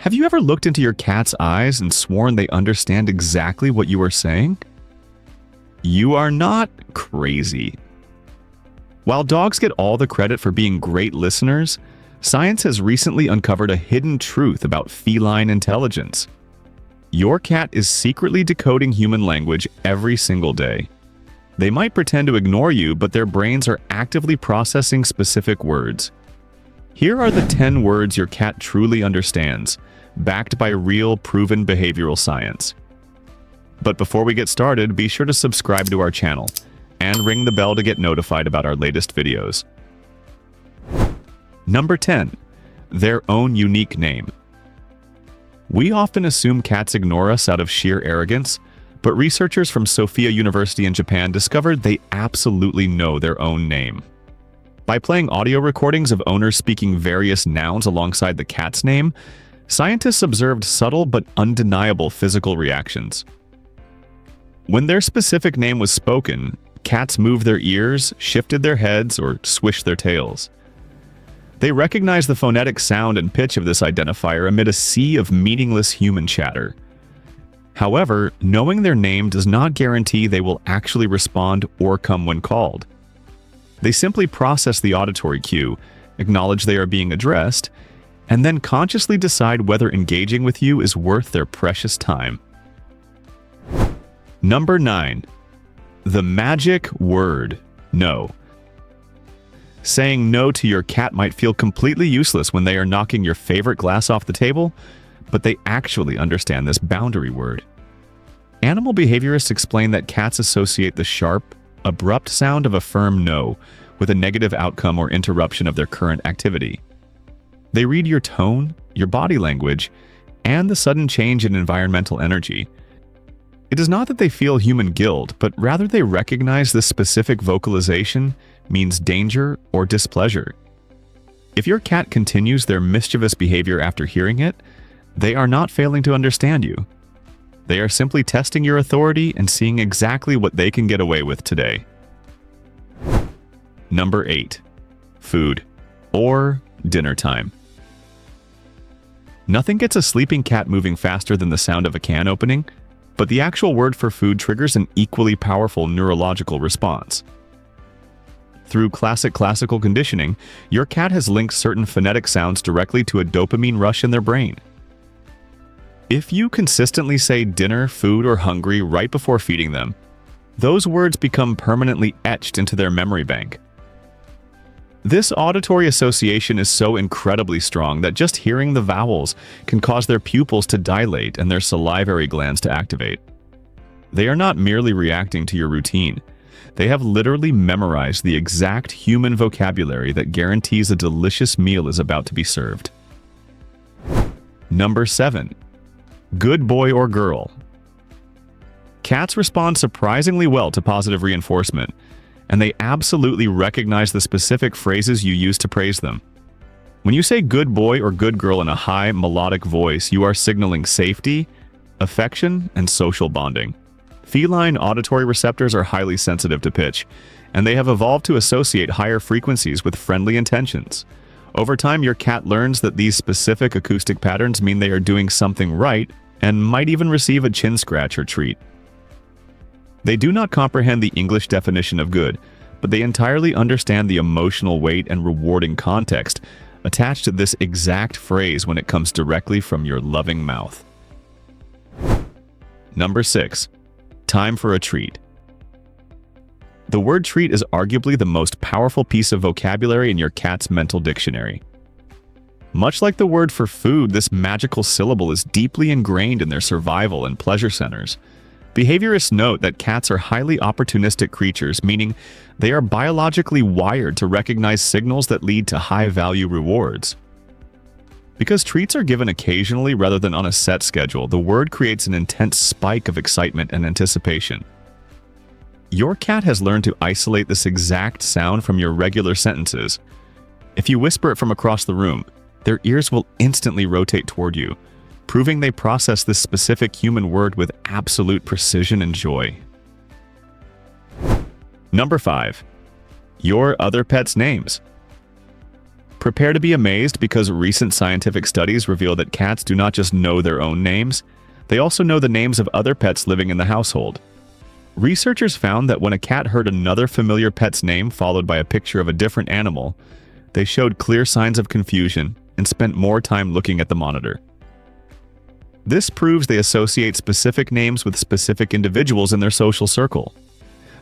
Have you ever looked into your cat's eyes and sworn they understand exactly what you are saying? You are not crazy. While dogs get all the credit for being great listeners, science has recently uncovered a hidden truth about feline intelligence. Your cat is secretly decoding human language every single day. They might pretend to ignore you, but their brains are actively processing specific words. Here are the 10 words your cat truly understands, backed by real, proven behavioral science. But before we get started, be sure to subscribe to our channel and ring the bell to get notified about our latest videos. Number 10. Their own unique name. We often assume cats ignore us out of sheer arrogance, but researchers from Sophia University in Japan discovered they absolutely know their own name. By playing audio recordings of owners speaking various nouns alongside the cat's name, scientists observed subtle but undeniable physical reactions. When their specific name was spoken, cats moved their ears, shifted their heads, or swished their tails. They recognized the phonetic sound and pitch of this identifier amid a sea of meaningless human chatter. However, knowing their name does not guarantee they will actually respond or come when called. They simply process the auditory cue, acknowledge they are being addressed, and then consciously decide whether engaging with you is worth their precious time. Number 9. The magic word, no. Saying no to your cat might feel completely useless when they are knocking your favorite glass off the table, but they actually understand this boundary word. Animal behaviorists explain that cats associate the sharp, abrupt sound of a firm no with a negative outcome or interruption of their current activity. They read your tone, your body language, and the sudden change in environmental energy. It is not that they feel human guilt, but rather they recognize this specific vocalization means danger or displeasure. If your cat continues their mischievous behavior after hearing it, they are not failing to understand you. They are simply testing your authority and seeing exactly what they can get away with today. Number 8. Food or dinner time. Nothing gets a sleeping cat moving faster than the sound of a can opening, but the actual word for food triggers an equally powerful neurological response. Through classical conditioning, your cat has linked certain phonetic sounds directly to a dopamine rush in their brain. If you consistently say dinner, food, or hungry right before feeding them, those words become permanently etched into their memory bank. This auditory association is so incredibly strong that just hearing the vowels can cause their pupils to dilate and their salivary glands to activate. They are not merely reacting to your routine. They have literally memorized the exact human vocabulary that guarantees a delicious meal is about to be served. Number 7. Good boy or girl. Cats respond surprisingly well to positive reinforcement, and they absolutely recognize the specific phrases you use to praise them. When you say good boy or good girl in a high, melodic voice, you are signaling safety, affection, and social bonding. Feline auditory receptors are highly sensitive to pitch, and they have evolved to associate higher frequencies with friendly intentions. Over time, your cat learns that these specific acoustic patterns mean they are doing something right and might even receive a chin scratch or treat. They do not comprehend the English definition of good, but they entirely understand the emotional weight and rewarding context attached to this exact phrase when it comes directly from your loving mouth. Number 6. Time for a treat. The word treat is arguably the most powerful piece of vocabulary in your cat's mental dictionary. Much like the word for food, this magical syllable is deeply ingrained in their survival and pleasure centers. Behaviorists note that cats are highly opportunistic creatures, meaning they are biologically wired to recognize signals that lead to high-value rewards. Because treats are given occasionally rather than on a set schedule, the word creates an intense spike of excitement and anticipation. Your cat has learned to isolate this exact sound from your regular sentences. If you whisper it from across the room, their ears will instantly rotate toward you, proving they process this specific human word with absolute precision and joy. Number 5. Your other pet's names. Prepare to be amazed because recent scientific studies reveal that cats do not just know their own names, they also know the names of other pets living in the household. Researchers found that when a cat heard another familiar pet's name followed by a picture of a different animal, they showed clear signs of confusion and spent more time looking at the monitor. This proves they associate specific names with specific individuals in their social circle.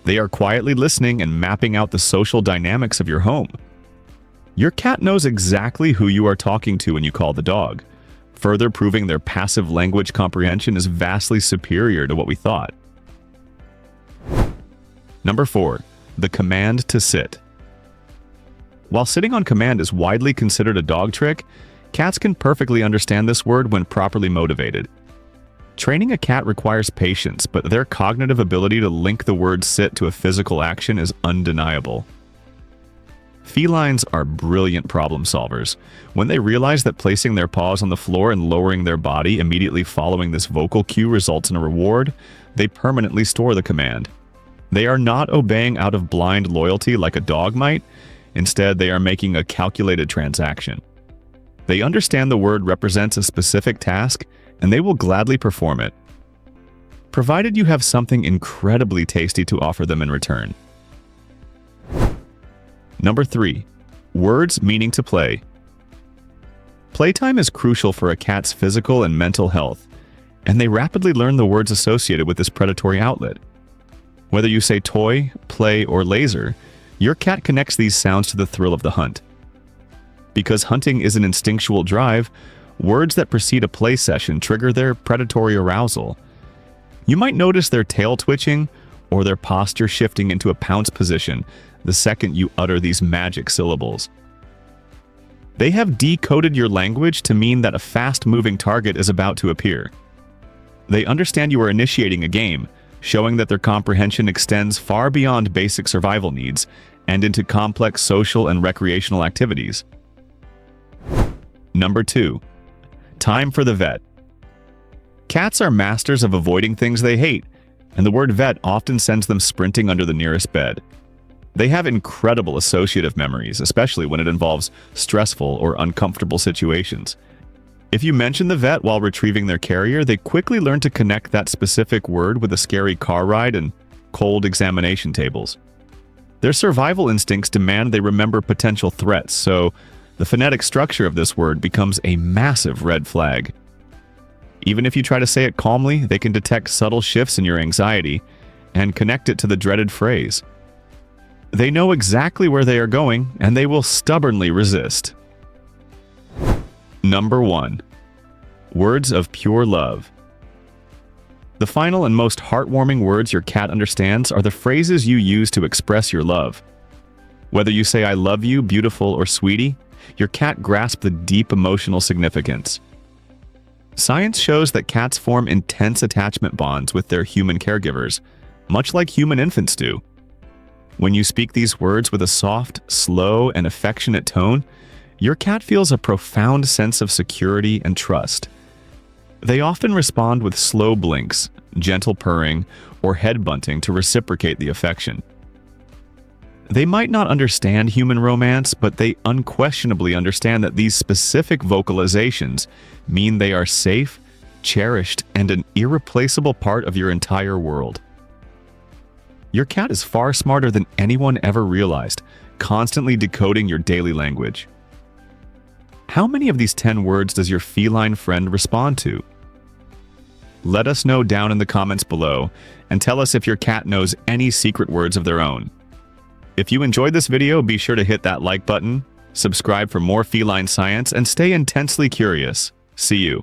They are quietly listening and mapping out the social dynamics of your home. Your cat knows exactly who you are talking to when you call the dog, further proving their passive language comprehension is vastly superior to what we thought. Number 4. The command to sit. While sitting on command is widely considered a dog trick, cats can perfectly understand this word when properly motivated. Training a cat requires patience, but their cognitive ability to link the word sit to a physical action is undeniable. Felines are brilliant problem solvers. When they realize that placing their paws on the floor and lowering their body immediately following this vocal cue results in a reward, they permanently store the command. They are not obeying out of blind loyalty like a dog might. Instead, they are making a calculated transaction. They understand the word represents a specific task, and they will gladly perform it, provided you have something incredibly tasty to offer them in return. Number 3. Words meaning to play. Playtime is crucial for a cat's physical and mental health, and they rapidly learn the words associated with this predatory outlet. Whether you say toy, play, or laser, your cat connects these sounds to the thrill of the hunt. Because hunting is an instinctual drive, words that precede a play session trigger their predatory arousal. You might notice their tail twitching or their posture shifting into a pounce position the second you utter these magic syllables. They have decoded your language to mean that a fast-moving target is about to appear. They understand you are initiating a game, showing that their comprehension extends far beyond basic survival needs and into complex social and recreational activities. Number 2. Time for the vet. Cats are masters of avoiding things they hate, and the word vet often sends them sprinting under the nearest bed. They have incredible associative memories, especially when it involves stressful or uncomfortable situations. If you mention the vet while retrieving their carrier, they quickly learn to connect that specific word with a scary car ride and cold examination tables. Their survival instincts demand they remember potential threats, so the phonetic structure of this word becomes a massive red flag. Even if you try to say it calmly, they can detect subtle shifts in your anxiety and connect it to the dreaded phrase. They know exactly where they are going, and they will stubbornly resist. Number 1. Words of pure love. The final and most heartwarming words your cat understands are the phrases you use to express your love. Whether you say "I love you," "beautiful," or "sweetie," your cat grasps the deep emotional significance. Science shows that cats form intense attachment bonds with their human caregivers, much like human infants do. When you speak these words with a soft, slow, and affectionate tone, your cat feels a profound sense of security and trust. They often respond with slow blinks, gentle purring, or head bunting to reciprocate the affection. They might not understand human romance, but they unquestionably understand that these specific vocalizations mean they are safe, cherished, and an irreplaceable part of your entire world. Your cat is far smarter than anyone ever realized, constantly decoding your daily language. How many of these 10 words does your feline friend respond to? Let us know down in the comments below, and tell us if your cat knows any secret words of their own. If you enjoyed this video, be sure to hit that like button, subscribe for more feline science, and stay intensely curious. See you.